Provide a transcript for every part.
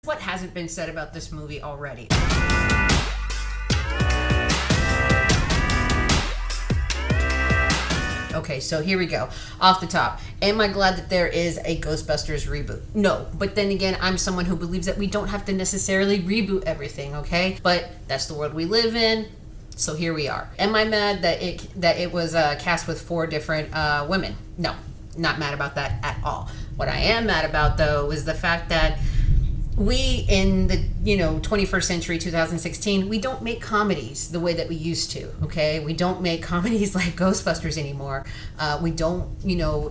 What hasn't been said about this movie already? Okay, so here we go. Off the top, am I glad that there is a Ghostbusters reboot? No, but then again, I'm someone who believes that we don't have to necessarily reboot everything, okay? But that's the world we live in, so here we are. Am I mad that it was cast with 4 different women? No, not mad about that at all. What I am mad about, though, is the fact that we in the 21st century, 2016, we don't make comedies the way that we used to, okay? We don't make comedies like Ghostbusters anymore. We don't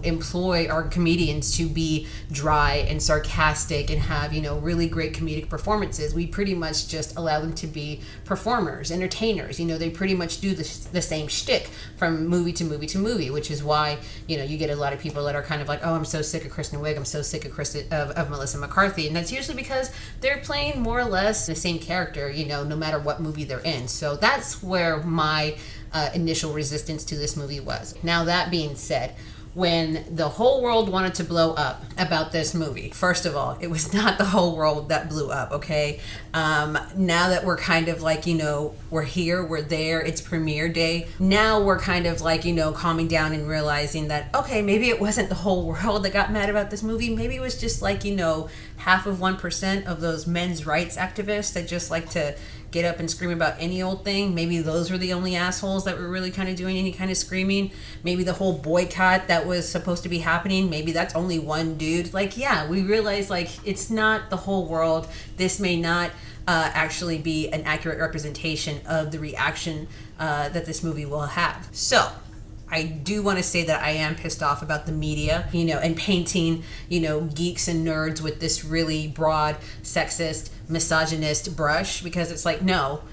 employ our comedians to be dry and sarcastic and have really great comedic performances. We pretty much just allow them to be performers, entertainers. They pretty much do the same shtick from movie to movie to movie, which is why you get a lot of people that are kind of like, oh, I'm so sick of Kristen Wiig, I'm so sick of Melissa McCarthy, and that's usually because they're playing more or less the same character, no matter what movie they're in. So that's where my initial resistance to this movie was. Now, that being said, when the whole world wanted to blow up about this movie, first of all, it was not the whole world that blew up, okay? Now that we're kind of like, we're here, we're there, it's premiere day. Now we're kind of like, calming down and realizing that, okay, maybe it wasn't the whole world that got mad about this movie. Maybe it was just like, half of 1% of those men's rights activists that just like to get up and scream about any old thing. Maybe those were the only assholes that were really kind of doing any kind of screaming. Maybe the whole boycott that was supposed to be happening, maybe that's only one dude. Like, yeah, we realize like it's not the whole world. This may not actually be an accurate representation of the reaction that this movie will have. So I do want to say that I am pissed off about the media, and painting, geeks and nerds with this really broad, sexist, misogynist brush, because it's like, no,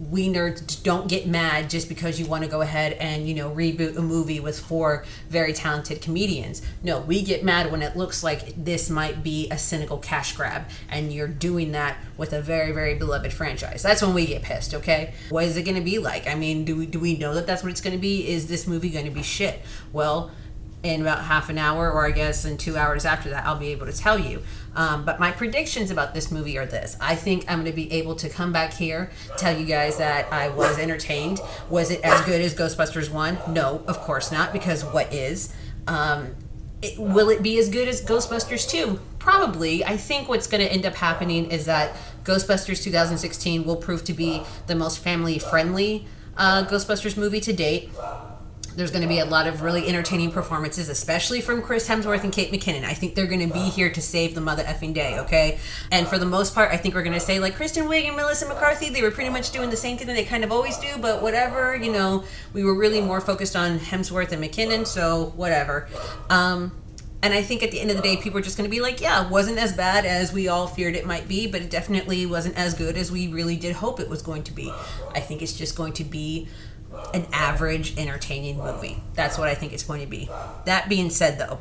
we nerds don't get mad just because you want to go ahead and, reboot a movie with 4 very talented comedians. No, we get mad when it looks like this might be a cynical cash grab and you're doing that with a very, very beloved franchise. That's when we get pissed, okay? What is it going to be like? I mean, do we know that that's what it's going to be? Is this movie going to be shit? Well, in about half an hour, or I guess in 2 hours after that, I'll be able to tell you. But my predictions about this movie are this. I think I'm going to be able to come back here, tell you guys that I was entertained. Was it as good as Ghostbusters 1? No, of course not, because what is? Will it be as good as Ghostbusters 2? Probably. I think what's going to end up happening is that Ghostbusters 2016 will prove to be the most family-friendly Ghostbusters movie to date. There's going to be a lot of really entertaining performances, especially from Chris Hemsworth and Kate McKinnon. I think they're going to be here to save the mother effing day, okay? And for the most part, I think we're going to say, like, Kristen Wiig and Melissa McCarthy, they were pretty much doing the same thing that they kind of always do, but whatever, we were really more focused on Hemsworth and McKinnon, so whatever. And I think at the end of the day, people are just going to be like, yeah, it wasn't as bad as we all feared it might be, but it definitely wasn't as good as we really did hope it was going to be. I think it's just going to be an average, entertaining movie. That's what I think it's going to be. That being said, though,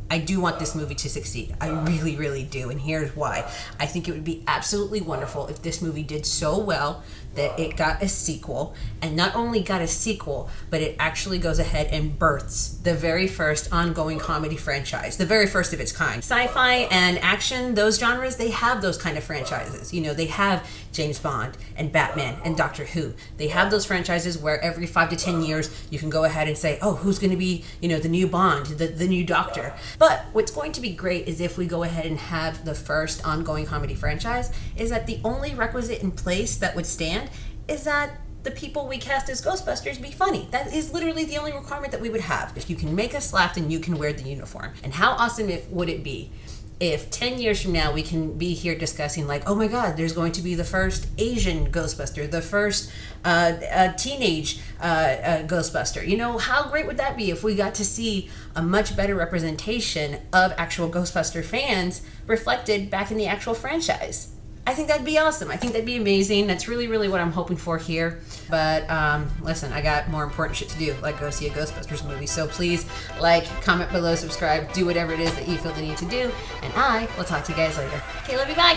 I do want this movie to succeed. I really, really do, and here's why. I think it would be absolutely wonderful if this movie did so well that it got a sequel, and not only got a sequel, but it actually goes ahead and births the very first ongoing comedy franchise, the very first of its kind. Sci-fi and action, those genres, they have those kind of franchises. They have James Bond and Batman and Doctor Who. They have those franchises where every 5 to 10 years you can go ahead and say, oh, who's going to be, the new Bond, the new Doctor. But what's going to be great is if we go ahead and have the first ongoing comedy franchise, is that the only requisite in place that would stand is that the people we cast as Ghostbusters be funny. That is literally the only requirement that we would have. If you can make us laugh, then you can wear the uniform. And how awesome would it be if 10 years from now we can be here discussing like, oh my God, there's going to be the first Asian Ghostbuster, the first teenage Ghostbuster. How great would that be if we got to see a much better representation of actual Ghostbuster fans reflected back in the actual franchise? I think that'd be awesome. I think that'd be amazing. That's really, really what I'm hoping for here. But listen, I got more important shit to do, like go see a Ghostbusters movie. So please like, comment below, subscribe, do whatever it is that you feel the need to do. And I will talk to you guys later. Okay, love you, bye.